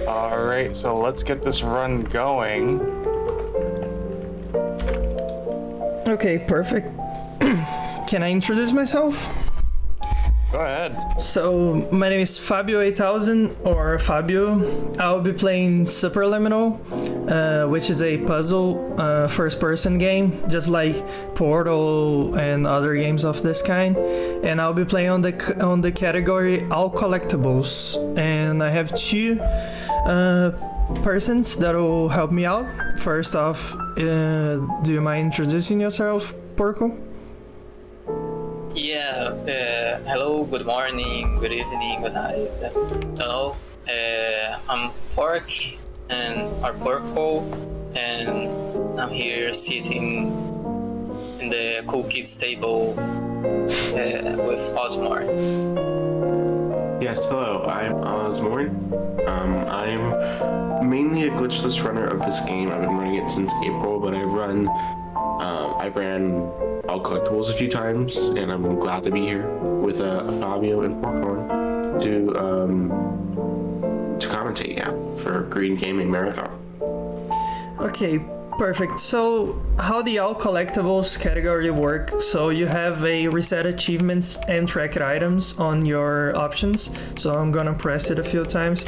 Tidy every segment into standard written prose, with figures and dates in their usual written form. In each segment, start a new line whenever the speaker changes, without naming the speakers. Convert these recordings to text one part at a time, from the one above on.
Alright, so let's get this run going.
Okay, perfect. Can I introduce myself?
Go ahead.
So, my name is Fabio8000, or Fabio. I'll be playing Superliminal, which is a puzzle first-person game, just like Portal and other games of this kind. And I'll be playing on the category All Collectables. And I have two persons that will help me out. First off, do you mind introducing yourself, Porco?
Yeah, hello, good morning, good evening, good night. Hello, I'm Pork or Porco, and I'm here sitting in the Cool Kids table with Osmore.
Yes, hello, I'm Osmorn. I'm mainly a glitchless runner of this game. I've been running it since April, but I've ran All Collectables a few times, and I'm glad to be here with Fabio and Porkhorn to commentate, for Green Gaming Marathon.
Okay, perfect. So, how the All Collectables category work? So you have a reset achievements and tracked items on your options. So I'm gonna press it a few times,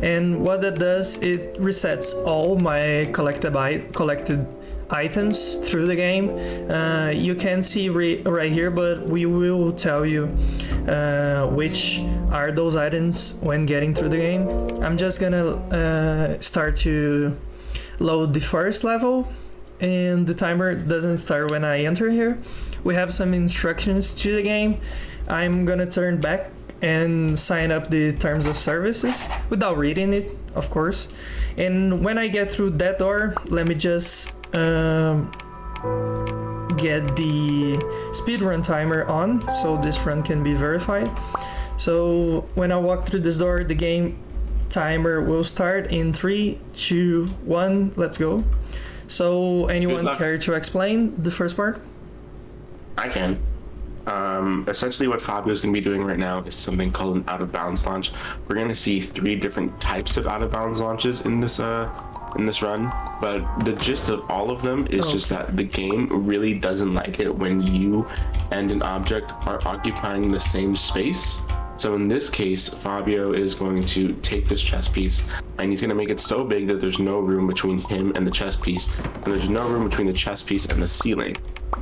and what that does, it resets all my collected items through the game. You can see right here, but we will tell you which are those items when getting through the game. I'm just gonna start to load the first level, and the timer doesn't start when I enter here. We have some instructions to the game. I'm gonna turn back and sign up the terms of services without reading it, of course. And when I get through that door, let me just get the speedrun timer on so this run can be verified. So when I walk through this door, the game timer will start in 3, 2, 1, let's go. So anyone care to explain the first part?
I can. Essentially what Fabio is going to be doing right now is something called an out of bounds launch. We're going to see 3 different types of out of bounds launches in this run, but the gist of all of them is just that the game really doesn't like it when you and an object are occupying the same space. So in this case, Fabio is going to take this chess piece and he's going to make it so big that there's no room between him and the chess piece, and there's no room between the chess piece and the ceiling.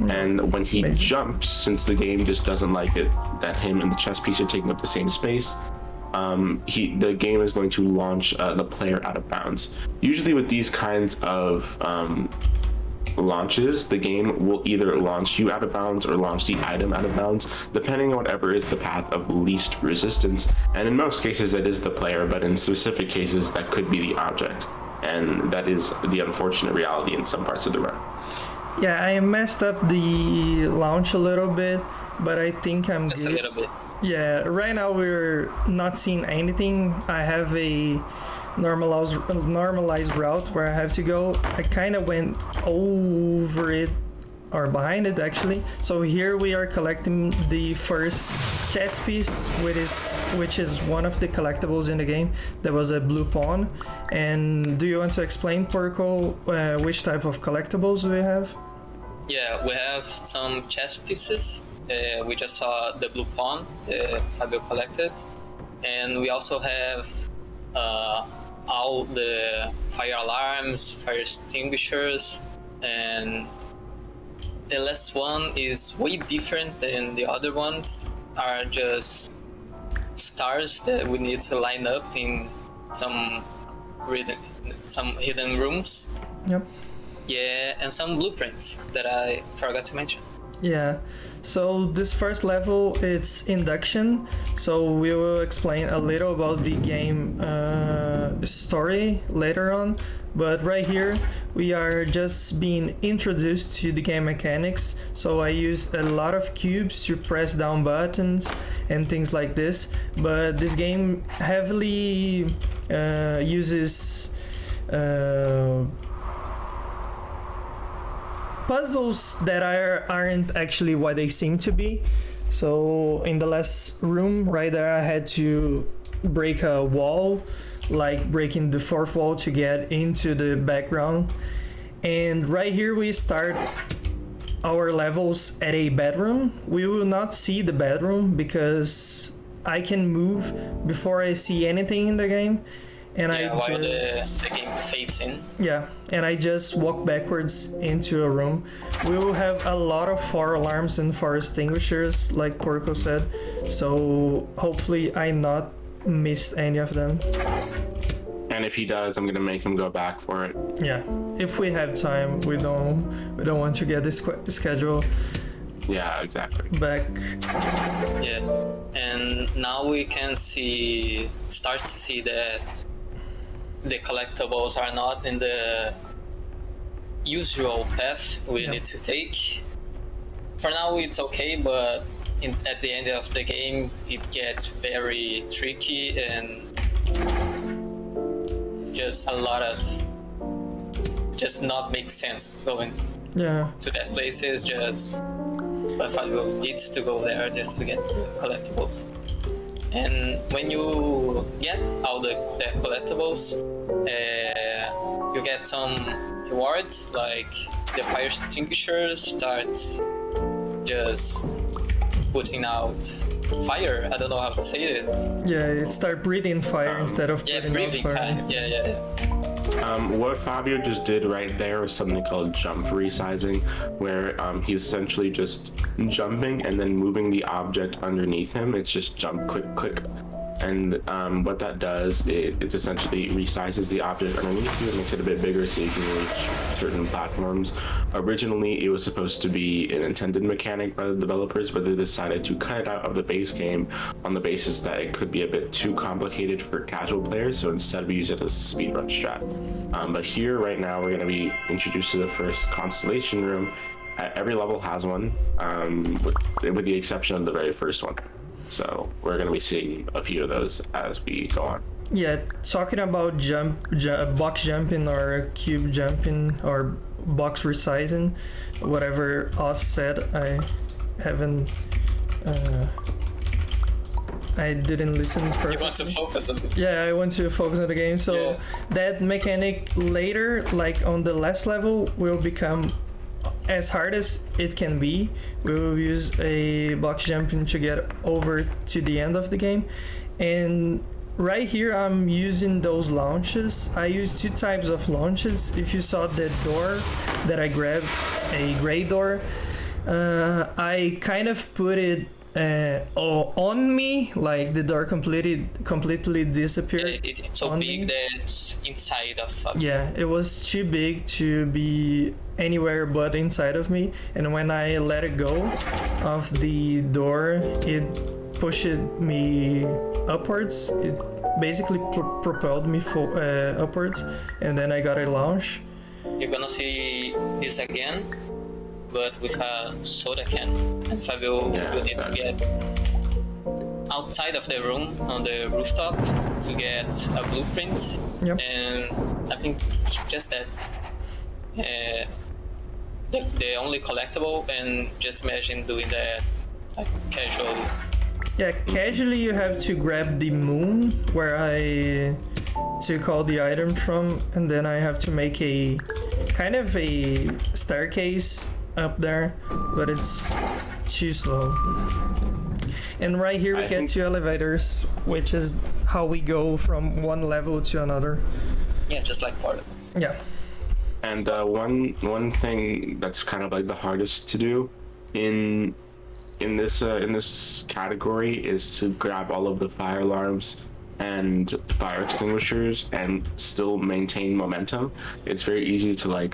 And when he jumps, since the game just doesn't like it that him and the chess piece are taking up the same space, the game is going to launch the player out of bounds. Usually with these kinds of launches, the game will either launch you out of bounds or launch the item out of bounds, depending on whatever is the path of least resistance. And in most cases that is the player, but in specific cases that could be the object. And that is the unfortunate reality in some parts of the run.
Yeah, I messed up the launch a little bit, but I think I'm
Just
good.
a little bit.
Yeah, right now we're not seeing anything. I have a normalized route where I have to go. I kind of went over it, or behind it actually. So here we are collecting the first chess piece, which is one of the collectibles in the game. There was a blue pawn. And do you want to explain, Porco, which type of collectibles we have?
Yeah, we have some chess pieces. We just saw the blue pawn Fabio collected, and we also have all the fire alarms, fire extinguishers, and the last one is way different than the other ones. Are just stars that we need to line up in some hidden rooms.
Yep.
Yeah, and some blueprints that I forgot to mention.
Yeah, so this first level, it's induction, so we will explain a little about the game story later on, but right here we are just being introduced to the game mechanics. So I use a lot of cubes to press down buttons and things like this, but this game heavily uses puzzles that aren't actually what they seem to be. So in the last room right there, I had to break a wall, like breaking the fourth wall to get into the background. And right here we start our levels at a bedroom. We will not see the bedroom because I can move before I see anything in the game. And
while
just,
the game fades in.
yeah, and I just walk backwards into a room. We will have a lot of fire alarms and fire extinguishers, like Porco said. So hopefully I not missed any of them.
And if he does, I'm gonna make him go back for it.
Yeah, if we have time, we don't want to get this schedule
Yeah, exactly.
back.
Yeah, and now we can start to see that the collectibles are not in the usual path we need to take. For now, it's okay, but at the end of the game, it gets very tricky and just a lot of just not make sense going to that place. Is just but Fabio needs to go there just to get collectibles. And when you get all the collectibles, you get some rewards, like the fire extinguishers start just putting out fire. I don't know how to say it.
Yeah, it start breathing fire instead of putting out
breathing fire. Yeah.
What Fabio just did right there was something called jump resizing, where he's essentially just jumping and then moving the object underneath him. It's just jump, click, click. And what that does, it essentially resizes the object underneath you and makes it a bit bigger so you can reach certain platforms. Originally, it was supposed to be an intended mechanic by the developers, but they decided to cut it out of the base game on the basis that it could be a bit too complicated for casual players, so instead we use it as a speedrun strat. But here, right now, we're going to be introduced to the first constellation room. Every level has one, with the exception of the very first one. So we're going to be seeing a few of those as we go on.
Yeah, talking about box jumping or cube jumping or box resizing, whatever Oz said, I haven't. I didn't listen perfectly.
You want to focus on it.
Yeah, I want to focus on the game. So that mechanic later, like on the last level, will become as hard as it can be. We will use a box jumping to get over to the end of the game. And right here I'm using those launches. I use two types of launches. If you saw the door that I grabbed, a gray door, I kind of put it on me, like the door completely disappeared.
It's so big that it's inside of
Yeah, it was too big to be anywhere but inside of me, and when I let it go of the door, it pushed me upwards. It basically propelled me upwards, and then I got a launch.
You're gonna see this again, but with a soda can, and Fabio will need to get outside of the room on the rooftop to get a blueprint. And I think just that the only collectible, and just imagine doing that like casually.
Yeah, casually you have to grab the moon where I took all the items from, and then I have to make a kind of a staircase up there, but it's too slow. And right here we get to elevators, which is how we go from one level to another.
Yeah, just like part of it.
Yeah.
And one thing that's kind of like the hardest to do in this category is to grab all of the fire alarms and fire extinguishers and still maintain momentum. It's very easy to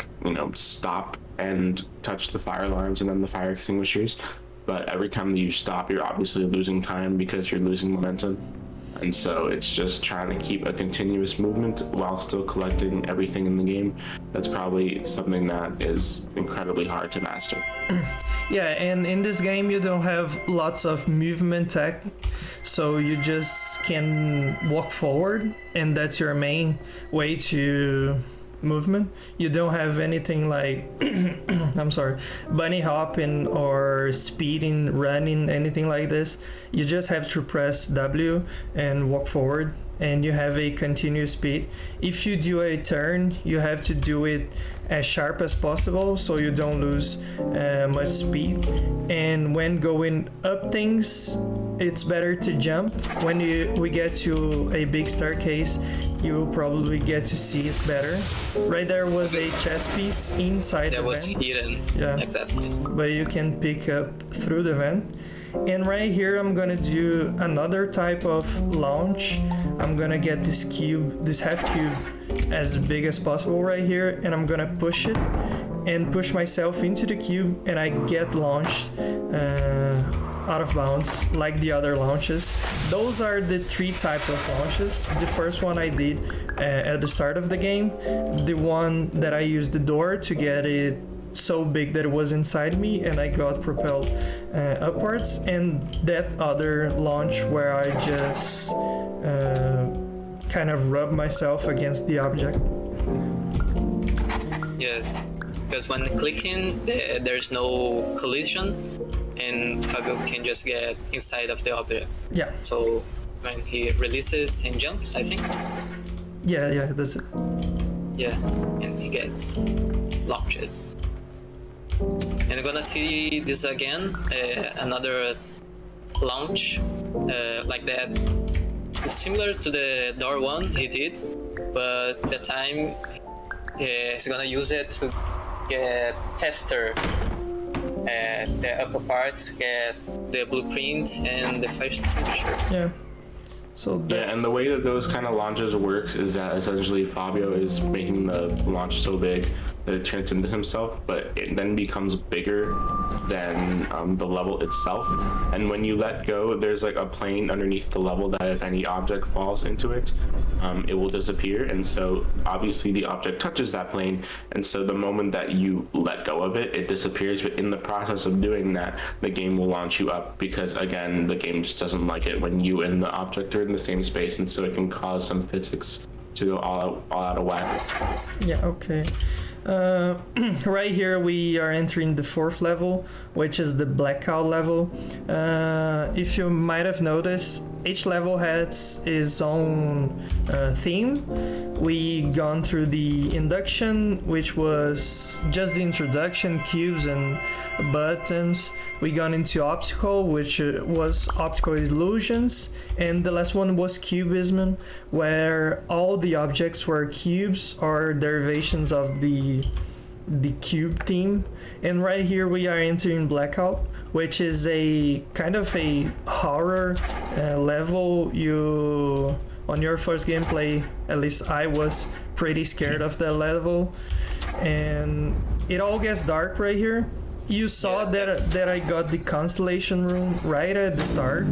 stop and touch the fire alarms and then the fire extinguishers, but every time that you stop, you're obviously losing time because you're losing momentum. And so it's just trying to keep a continuous movement while still collecting everything in the game. That's probably something that is incredibly hard to master.
Yeah, and in this game you don't have lots of movement tech, so you just can walk forward, and that's your main way to movement. You don't have anything like I'm sorry, bunny hopping or speeding, running, anything like this. You just have to press W and walk forward, and you have a continuous speed. If you do a turn, you have to do it as sharp as possible so you don't lose much speed. And when going up things, it's better to jump. When we get to a big staircase, you'll probably get to see it better. Right there was a chess piece inside the
That was
vent.
hidden.
Yeah.
Exactly.
But you can pick up through the vent. And right here I'm gonna do another type of launch. I'm gonna get this cube, this half cube, as big as possible right here, and I'm gonna push it and push myself into the cube, and I get launched out of bounds like the other launches. Those are the 3 types of launches. The first one I did at the start of the game, the one that I used the door to get it so big that it was inside me and I got propelled upwards, and that other launch where I just kind of rub myself against the object.
Yes, because when clicking, there's no collision, and Fabio can just get inside of the object.
Yeah,
So when he releases and jumps, I think,
yeah, that's it.
yeah, and he gets launched. And I'm gonna see this again, another launch like that. It's similar to the door one he did, but the time he's gonna use it to get faster. The upper parts get the blueprint and the fire extinguisher.
Yeah. So
Yeah, and the way that those kind of launches works is that essentially Fabio is making the launch so big that it turns into himself, but it then becomes bigger than the level itself. And when you let go, there's like a plane underneath the level that if any object falls into it, it will disappear. And so obviously the object touches that plane, and so the moment that you let go of it, it disappears. But in the process of doing that, the game will launch you up, because again, the game just doesn't like it when you and the object are in the same space, and so it can cause some physics to go all out of whack.
Yeah, okay. Right here we are entering the 4th level, which is the blackout level. If you might have noticed, each level has its own theme. We gone through the induction, which was just the introduction, cubes and buttons. We gone into optical, which was optical illusions, and the last one was cubism, where all the objects were cubes or derivations of the cube theme. And right here we are entering blackout, which is a kind of a horror level. You, on your first gameplay, at least I was pretty scared of that level, and it all gets dark right here. You saw that I got the constellation room right at the start,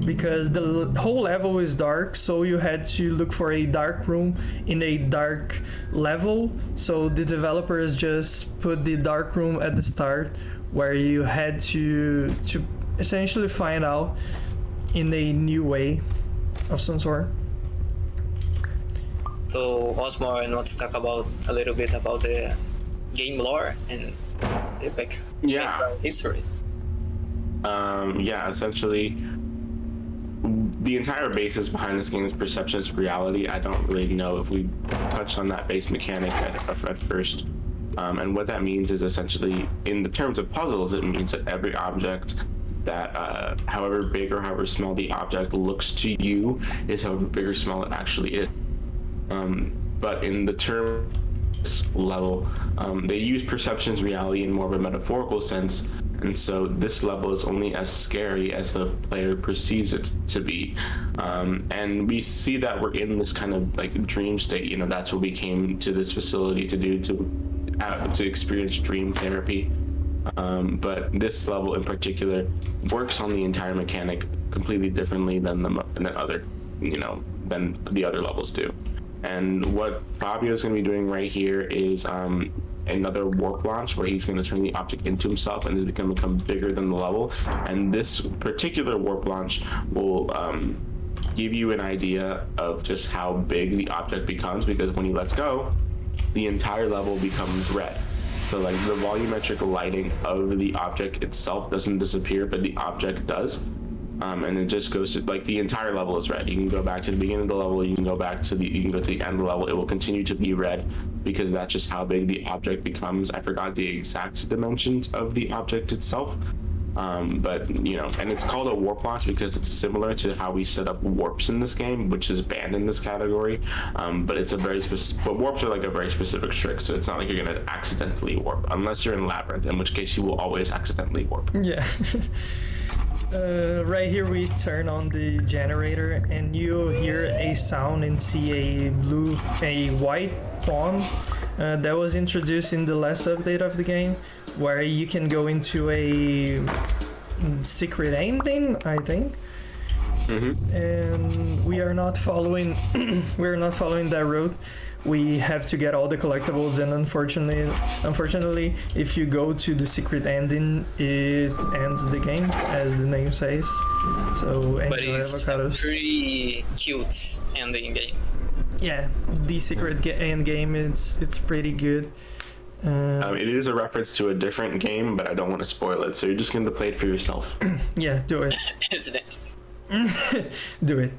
because the whole level is dark, so you had to look for a dark room in a dark level. So the developers just put the dark room at the start, where you had to essentially find out in a new way of some sort.
So once more, I want to talk about a little bit about the game lore and the background history.
Essentially the entire basis behind this game is perception is reality. I don't really know if we touched on that base mechanic at first. And what that means is essentially, in the terms of puzzles, it means that every object that, however big or however small the object looks to you, is however big or small it actually is. But in the term level, they use perception's reality in more of a metaphorical sense, and so this level is only as scary as the player perceives it to be. And we see that we're in this kind of like dream state. You know, that's what we came to this facility to do, to experience dream therapy. But this level in particular works on the entire mechanic completely differently than the other levels do. And what Fabio is going to be doing right here is another warp launch, where he's going to turn the object into himself and is going to become bigger than the level. And this particular warp launch will give you an idea of just how big the object becomes, because when he lets go, the entire level becomes red. So like the volumetric lighting of the object itself doesn't disappear, but the object does. And it just goes to like the entire level is red. You can go back to the beginning of the level, you can go to the end of the level. It will continue to be red because that's just how big the object becomes. I forgot the exact dimensions of the object itself. But you know, and it's called a warp launch because it's similar to how we set up warps in this game, which is banned in this category. But it's a very specific, but warps are like a very specific trick, so it's not like you're gonna accidentally warp unless you're in Labyrinth, in which case you will always accidentally warp.
Yeah. Right here we turn on the generator and you hear a sound and see a white pawn that was introduced in the last update of the game, where you can go into a secret ending, I think. And we are not following that route. We have to get all the collectibles, and unfortunately, if you go to the secret ending, it ends the game, as the name says. So enjoy
But it's
avocados.
a pretty cute ending game.
Yeah, the secret end game, it's pretty good.
It is a reference to a different game, but I don't want to spoil it, so you're just going to play it for yourself.
Yeah, do it.
Isn't it?
Do it.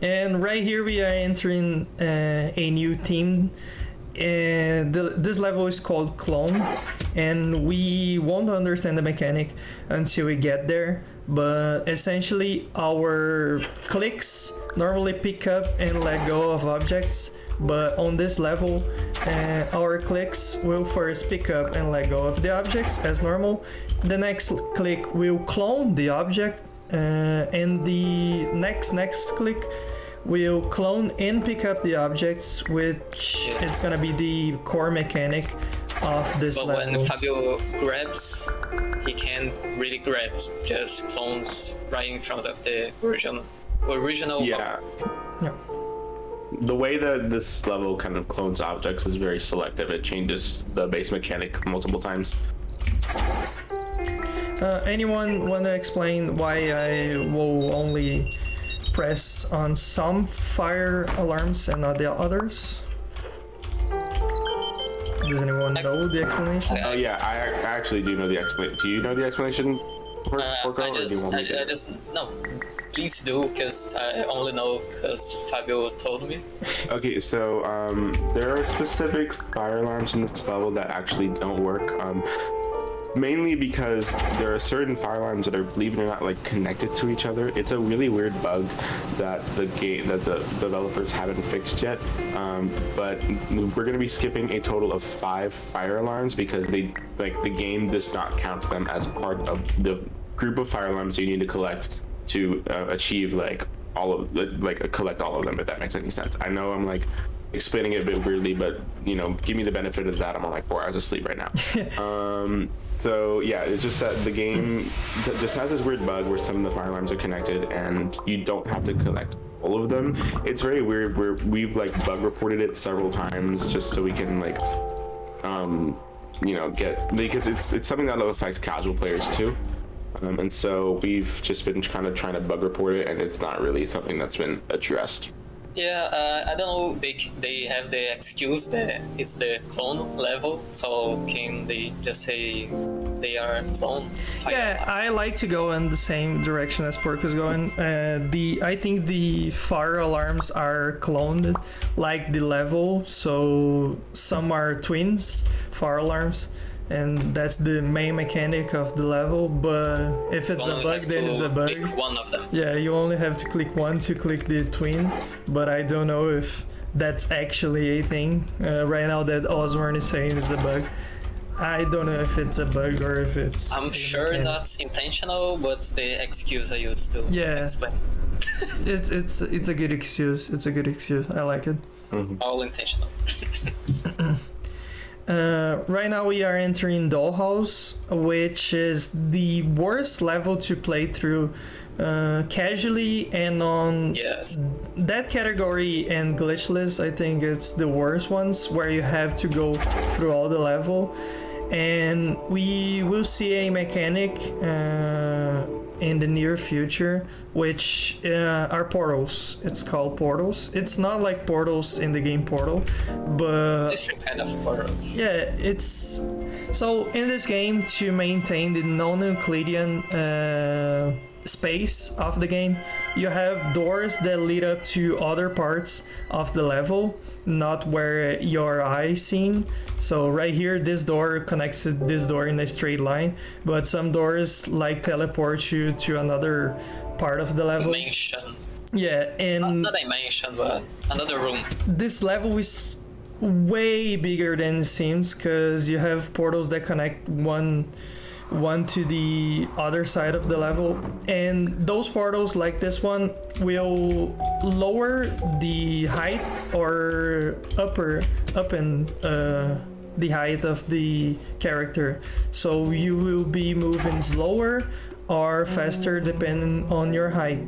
And right here we are entering a new theme. This level is called Clone, and we won't understand the mechanic until we get there, but essentially our clicks normally pick up and let go of objects, but on this level our clicks will first pick up and let go of the objects as normal. The next click will clone the object, and the next click will clone and pick up the objects, which is gonna be the core mechanic of this
But
level.
when Fabio grabs, he can't really grab, just clones right in front of the original.
Yeah.
Yeah.
The way that this level kind of clones objects is very selective. It changes the base mechanic multiple times.
Anyone want to explain why I will only press on some fire alarms and not the others? Does anyone know the explanation?
Oh yeah, I actually do know the explanation. Do you know the explanation?
No, please do, because I only know because Fabio told me.
Okay, so there are specific fire alarms in this level that actually don't work. Mainly because there are certain fire alarms that are, believe it or not, like connected to each other. It's a really weird bug that the developers haven't fixed yet. But we're gonna be skipping a total of 5 fire alarms because the game does not count them as part of the group of fire alarms you need to collect to achieve collect all of them, if that makes any sense. I know I'm like explaining it a bit weirdly, but you know, give me the benefit of that. I'm on like 4 hours of sleep right now. So yeah, it's just that the game just has this weird bug where some of the fire alarms are connected and you don't have to collect all of them. It's very weird. We've like bug reported it several times just so we can like because it's something that'll affect casual players too. And so we've just been kind of trying to bug report it, and it's not really something that's been addressed.
Yeah, I don't know. They have the excuse that it's the clone level, so can they just say they are clone?
Yeah, I like to go in the same direction as Pork is going. I think the fire alarms are cloned like the level, so some are twins fire alarms, and that's the main mechanic of the level. But if it's a bug, then it's a bug.
Click one of them.
Yeah, you only have to click one to click the twin, but I don't know if that's actually a thing. Right now that Osborne is saying it's a bug. I don't know if it's a bug or if it's...
I'm sure
mechanic.
that's intentional, but the excuse I used to explain.
It's a good excuse. It's a good excuse. I like it.
All intentional.
Right now we are entering Dollhouse, which is the worst level to play through casually, and on that category and glitchless, I think it's the worst ones, where you have to go through all the level. And we will see a mechanic in the near future, which are portals. It's called portals. It's not like portals in the game Portal, but
Different kind of portals.
yeah, it's so in this game to maintain the non-Euclidean space of the game, you have doors that lead up to other parts of the level, not where your eye seen. So right here, this door connects to this door in a straight line, but some doors like teleport you to another part of the level.
Dimension.
Yeah, and
Not dimension, but another room.
this level is way bigger than it seems, because you have portals that connect one to the other side of the level, and those portals like this one will lower the height or up in the height of the character, so you will be moving slower or faster depending on your height.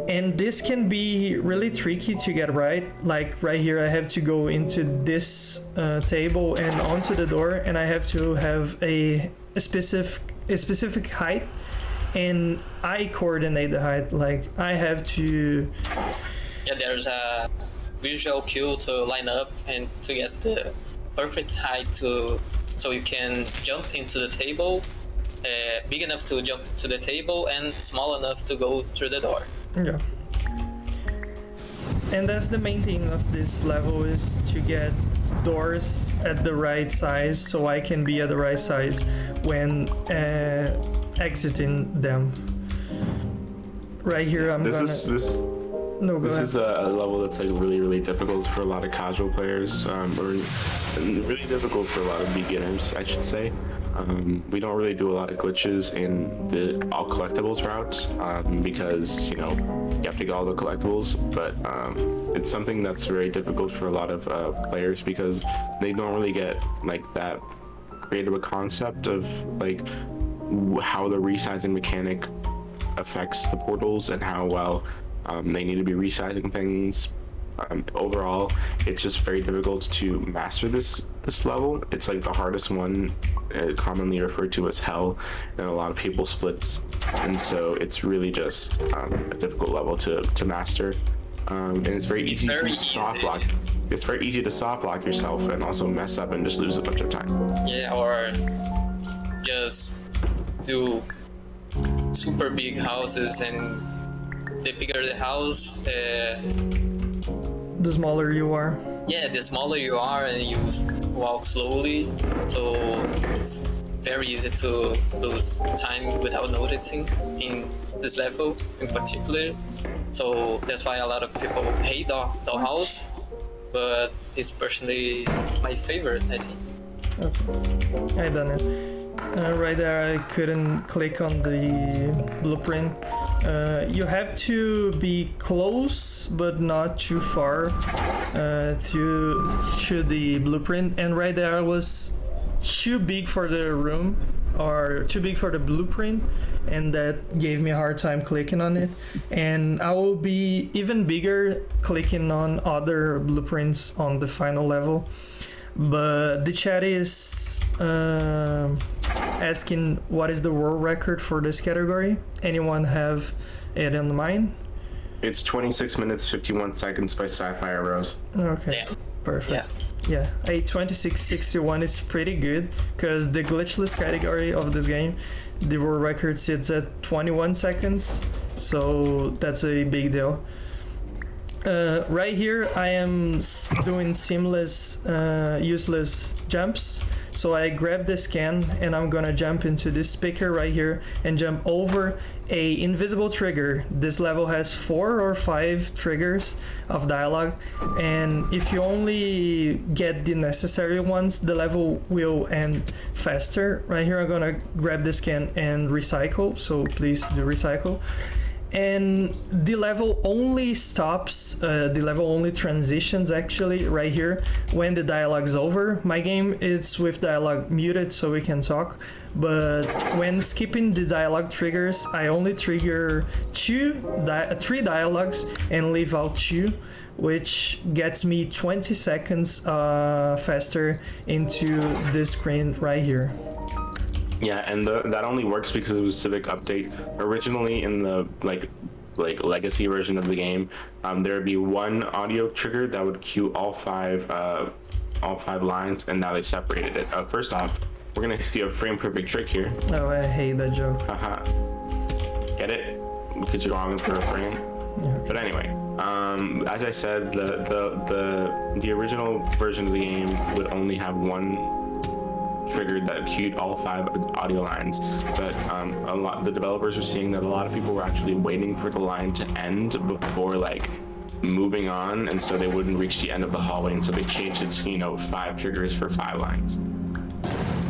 And this can be really tricky to get right. Like right here, I have to go into this table and onto the door, and I have to have a specific height, and I coordinate the height. Like I have to.
Yeah, there's a visual cue to line up and to get the perfect height so you can jump into the table, big enough to jump to the table and small enough to go through the door.
Yeah. And that's the main thing of this level, is to get doors at the right size, so I can be at the right size when exiting them. Right here, I'm
This
gonna. No, go
This
ahead.
is a level that's like really difficult for a lot of casual players, or really difficult for a lot of beginners, I should say. We don't really do a lot of glitches in the all collectibles routes, because you have to get all the collectibles, but it's something that's very difficult for a lot of players, because they don't really get like that creative a concept of like how the resizing mechanic affects the portals and how well they need to be resizing things. Overall, it's just very difficult to master this level. It's like the hardest one, commonly referred to as hell in a lot of people splits, and so it's really just a difficult level to master. And it's very easy to soft lock. It's very easy to soft lock yourself and also mess up and just lose a bunch of time.
Yeah, or just do super big houses, and the bigger the house,
The smaller you are.
yeah, the smaller you are and you walk slowly, so it's very easy to lose time without noticing in this level in particular. So that's why a lot of people hate Dollhouse, but it's personally my favorite, I think.
Okay, I done it. Right there, I couldn't click on the blueprint. You have to be close, but not too far to the blueprint. And right there, I was too big for the room, or too big for the blueprint, and that gave me a hard time clicking on it. And I will be even bigger clicking on other blueprints on the final level. But the chat is asking what is the world record for this category. Anyone have it in mind?
It's 26 minutes 51 seconds by Sci-Fi Rose.
Okay,
Damn.
perfect. Yeah, a 2661 is pretty good, because the glitchless category of this game, the world record sits at 21 seconds, so that's a big deal. Right here, I am doing seamless, useless jumps. So I grab this can and I'm gonna jump into this speaker right here and jump over a invisible trigger. This level has 4 or 5 triggers of dialogue, and if you only get the necessary ones, the level will end faster. Right here, I'm gonna grab this can and recycle, so please do recycle. And the level only stops, the level only transitions actually right here when the dialogue's over. My game is with dialogue muted so we can talk, but when skipping the dialogue triggers, I only trigger 3 dialogues and leave out 2, which gets me 20 seconds faster into this screen right here.
Yeah, and that only works because of a specific update. Originally, in the like legacy version of the game, there would be one audio trigger that would cue all five lines, and now they separated it. First off, we're gonna see a frame perfect trick here.
Oh, I hate that joke.
Haha. Get it? Because you're wrong for a frame.
Yeah.
But anyway, as I said, the original version of the game would only have one trigger that cued all 5 audio lines, but the developers were seeing that a lot of people were actually waiting for the line to end before like moving on, and so they wouldn't reach the end of the hallway, and so they changed it to 5 triggers for 5 lines.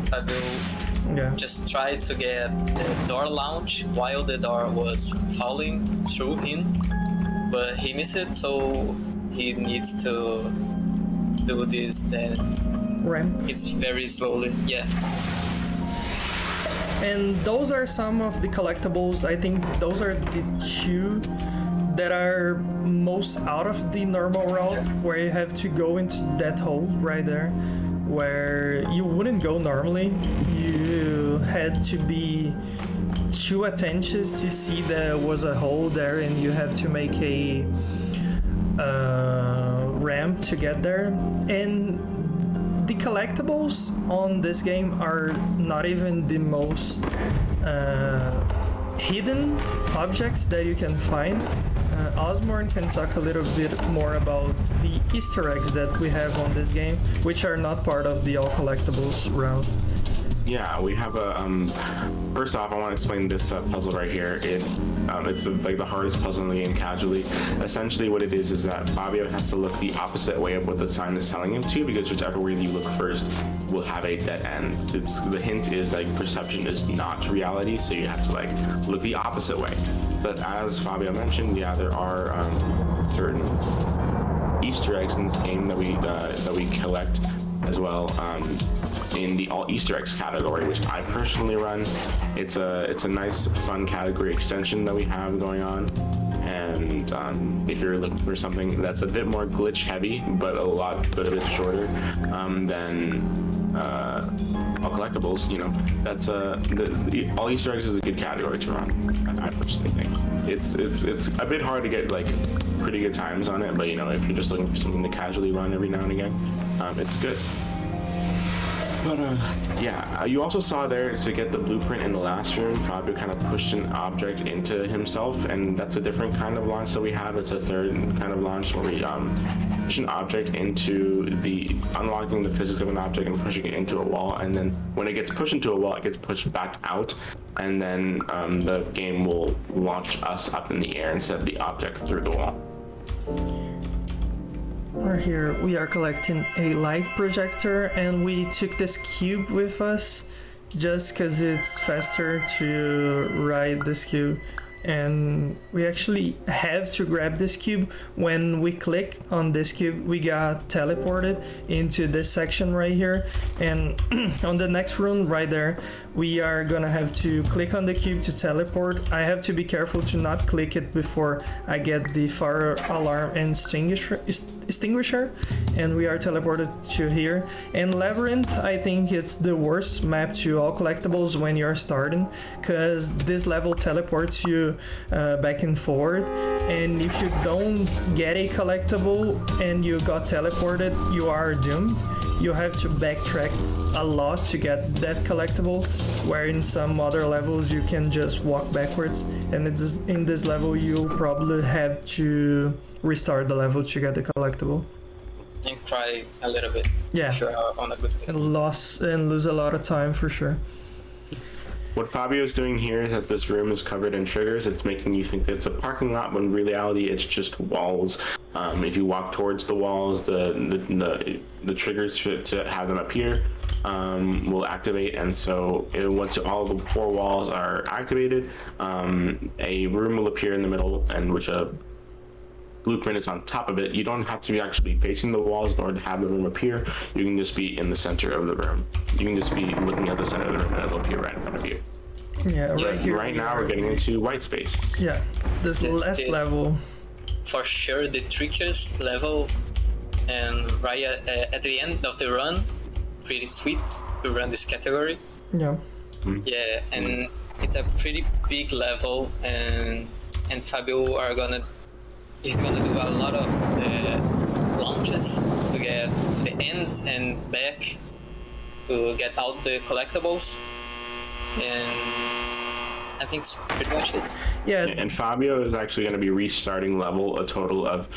Fabio just tried to get the door launch while the door was falling through him, but he missed it, so he needs to do this then.
Ramp.
It's very slowly, yeah.
And those are some of the collectibles. I think those are the 2 that are most out of the normal route, where you have to go into that hole right there, where you wouldn't go normally. You had to be too attentive to see there was a hole there, and you have to make a ramp to get there. And the collectibles on this game are not even the most hidden objects that you can find. Osborne can talk a little bit more about the Easter eggs that we have on this game, which are not part of the all collectibles route.
Yeah, we have a first off, I want to explain this puzzle right here. It's like the hardest puzzle in the game casually. Essentially what it is that Fabio has to look the opposite way of what the sign is telling him to, because whichever way you look first will have a dead end. The hint is like perception is not reality, so you have to like look the opposite way. But as Fabio mentioned, yeah, there are certain Easter eggs in this game that we collect as well, in the all Easter eggs category, which I personally run. It's a nice fun category extension that we have going on, and if you're looking for something that's a bit more glitch heavy but a bit shorter than all collectibles, that's the all Easter eggs is a good category to run. I personally think it's a bit hard to get like pretty good times on it, but if you're just looking for something to casually run every now and again, it's good. But yeah, you also saw there, to get the blueprint in the last room, Fabio kind of pushed an object into himself, and that's a different kind of launch that we have. It's a third kind of launch where we push an object into unlocking the physics of an object and pushing it into a wall, and then when it gets pushed into a wall, it gets pushed back out, and then the game will launch us up in the air instead of the object through the wall.
We're here, we are collecting a light projector, and we took this cube with us just because it's faster to ride this cube. And we actually have to grab this cube. When we click on this cube, we got teleported into this section right here, and on the next room right there, we are gonna have to click on the cube to teleport. I have to be careful to not click it before I get the fire alarm and extinguisher, and we are teleported to here. And Labyrinth, I think it's the worst map to all collectibles when you're starting, because this level teleports you back and forward, and if you don't get a collectible and you got teleported, you are doomed. You have to backtrack a lot to get that collectible, where in some other levels you can just walk backwards, and in this level you'll probably have to restart the level to get the collectible.
And cry a little bit.
Yeah.
Sure, on a good place.
And lose a lot of time for sure.
What Fabio is doing here is that this room is covered in triggers. It's making you think that it's a parking lot, when in reality it's just walls. If you walk towards the walls, the triggers to have them appear will activate, and so once all the 4 walls are activated, a room will appear in the middle, and which a blueprint is on top of it. You don't have to be actually facing the walls in order to have the room appear. You can just be in the center of the room. You can just be looking at the center of the room, and it'll appear right in front of you.
Yeah, right here.
Right now we're getting into white space.
Yeah, this last level.
For sure, the trickiest level, and right at the end of the run, pretty sweet to run this category.
Yeah.
Yeah, and it's a pretty big level, and Fabio he's gonna do a lot of launches to get to the ends and back to get out the collectibles, and I think it's pretty much it.
Yeah,
And Fabio is actually going to be restarting level a total of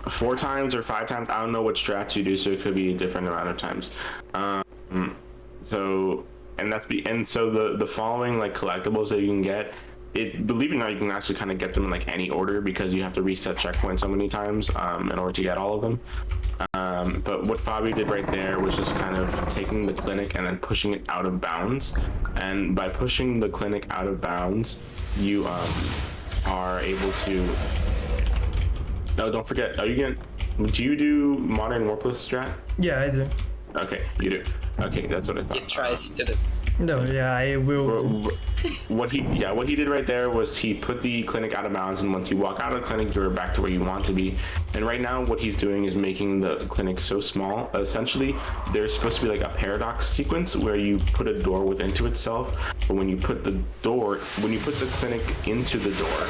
4 times or 5 times. I don't know what strats you do, so it could be a different amount of times. So the following like collectibles that you can get, believe it or not, you can actually kind of get them in like any order because you have to reset checkpoints so many times in order to get all of them. But what Fabio did right there was just kind of taking the clinic and then pushing it out of bounds. And by pushing the clinic out of bounds, you are able to. No, don't forget. Do you do Modern Warpless strat?
yeah, I do.
Okay, you do. Okay, that's what I thought.
He tries to do.
No, yeah, I will.
What he did right there was he put the clinic out of bounds, and once you walk out of the clinic, you're back to where you want to be. And right now, what he's doing is making the clinic so small. Essentially, there's supposed to be like a paradox sequence where you put a door within itself, but when you put the clinic into the door,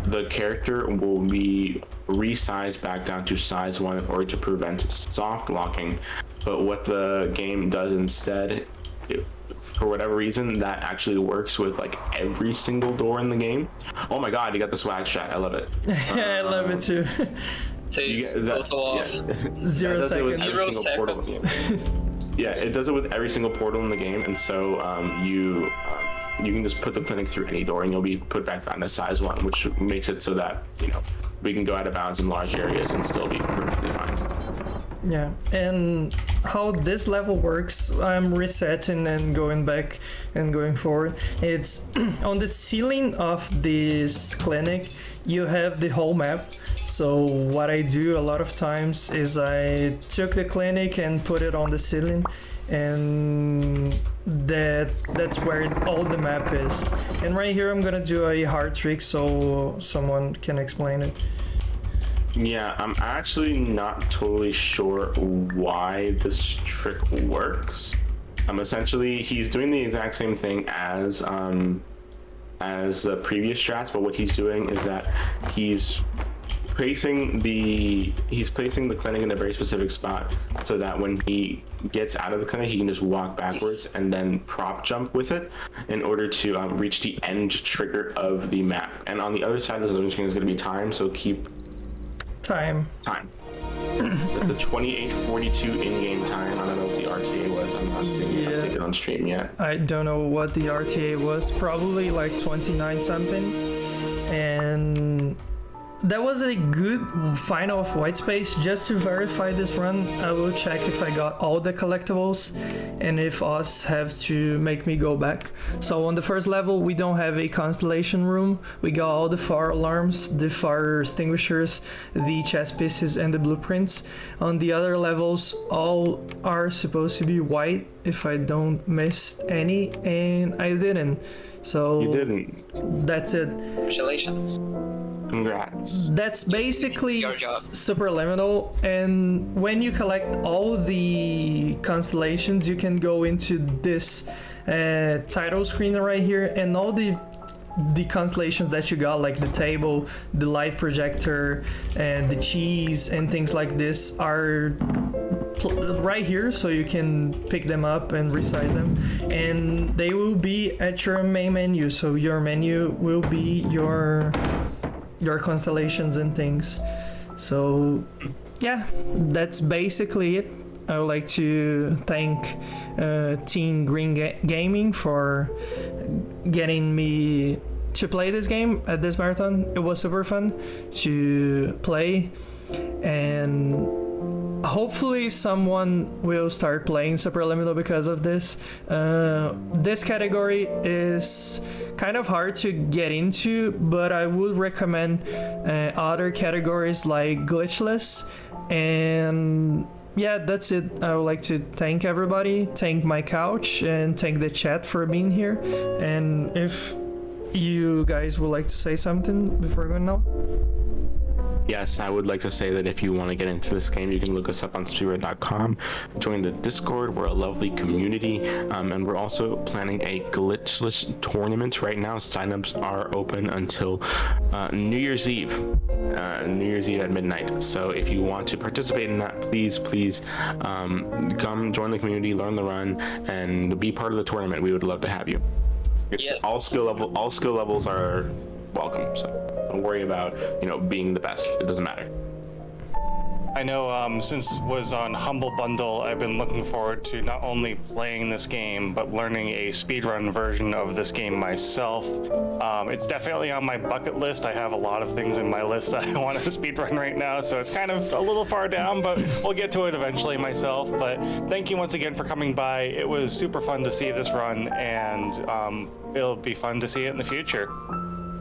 the character will be resized back down to size 1 in order to prevent soft locking. But what the game does instead, for whatever reason, that actually works with like every single door in the game. Oh my god, you got the swag strat. I love it.
Yeah, I love it too.
Takes total of
0 seconds.
0 seconds.
Yeah, it does it with every single portal in the game, and so you can just put the clinic through any door and you'll be put back down to size 1, which makes it so that, we can go out of bounds in large areas and still be perfectly fine.
Yeah, and how this level works, I'm resetting and going back and going forward. It's on the ceiling of this clinic, you have the whole map. So what I do a lot of times is I took the clinic and put it on the ceiling, and that's where all the map is. And right here I'm gonna do a hard trick so someone can explain it.
Yeah, I'm actually not totally sure why this trick works. Essentially, he's doing the exact same thing as the previous strats, but what he's doing is that he's placing the clinic in a very specific spot so that when he gets out of the clinic, he can just walk backwards and then prop jump with it in order to reach the end trigger of the map. And on the other side of the loading screen is going to be time, so keep time. That's a 28:42 in-game time. I don't know what the RTA was. I'm not seeing it updated on stream yet.
I don't know what the RTA was. Probably like 29 something. And that was a good final of white space. Just to verify this run, I will check if I got all the collectibles and if us have to make me go back. So on the first level, we don't have a constellation room. We got all the fire alarms, the fire extinguishers, the chess pieces, and the blueprints. On the other levels, all are supposed to be white if I don't miss any, and I didn't. So
you didn't.
That's it.
Congratulations.
Congrats.
That's basically
Your job.
Superliminal, and when you collect all the constellations, you can go into this title screen right here, and all the constellations that you got, like the table, the light projector, and the cheese, and things like this are right here, so you can pick them up and resize them, and they will be at your main menu. So your menu will be your constellations and things. So yeah, that's basically it. I would like to thank Team Green Gaming for getting me to play this game at this marathon. It was super fun to play, and hopefully someone will start playing Superliminal because of this. This category is kind of hard to get into, but I would recommend other categories like glitchless. And yeah, that's it. I would like to thank everybody, thank my couch, and thank the chat for being here. And if you guys would like to say something before going now.
Yes, I would like to say that if you want to get into this game, you can look us up on speedrun.com, join the Discord. We're a lovely community, and we're also planning a glitchless tournament right now. Signups are open until New Year's Eve at midnight. So if you want to participate in that, please come join the community, learn the run, and be part of the tournament. We would love to have you.
Yes.
All skill levels are welcome, so don't worry about being the best. It doesn't matter.
I know since it was on Humble Bundle, I've been looking forward to not only playing this game, but learning a speedrun version of this game myself. It's definitely on my bucket list. I have a lot of things in my list that I want to speedrun right now, so it's kind of a little far down, but we'll get to it eventually myself. But thank you once again for coming by. It was super fun to see this run, and it'll be fun to see it in the future.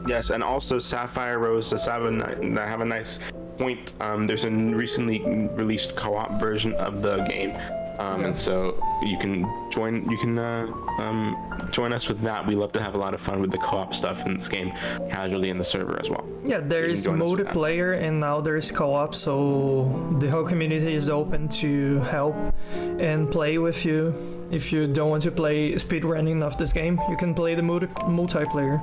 Yes, and also Sapphire Rose, have a nice point. There's a recently released co-op version of the game, and so you can join us with that. We love to have a lot of fun with the co-op stuff in this game, casually in the server as well.
Yeah, there is multiplayer and now there is co-op, so the whole community is open to help and play with you. If you don't want to play speedrunning of this game, you can play the multiplayer.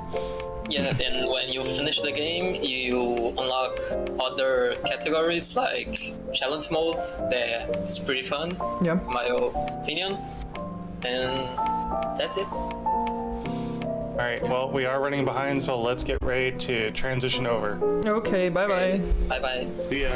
Yeah, and when you finish the game, you unlock other categories like challenge modes. That's pretty fun,
Yeah.
in my opinion. And that's it.
All right, well, we are running behind, so let's get ready to transition over.
Okay, bye bye.
Bye bye.
See ya.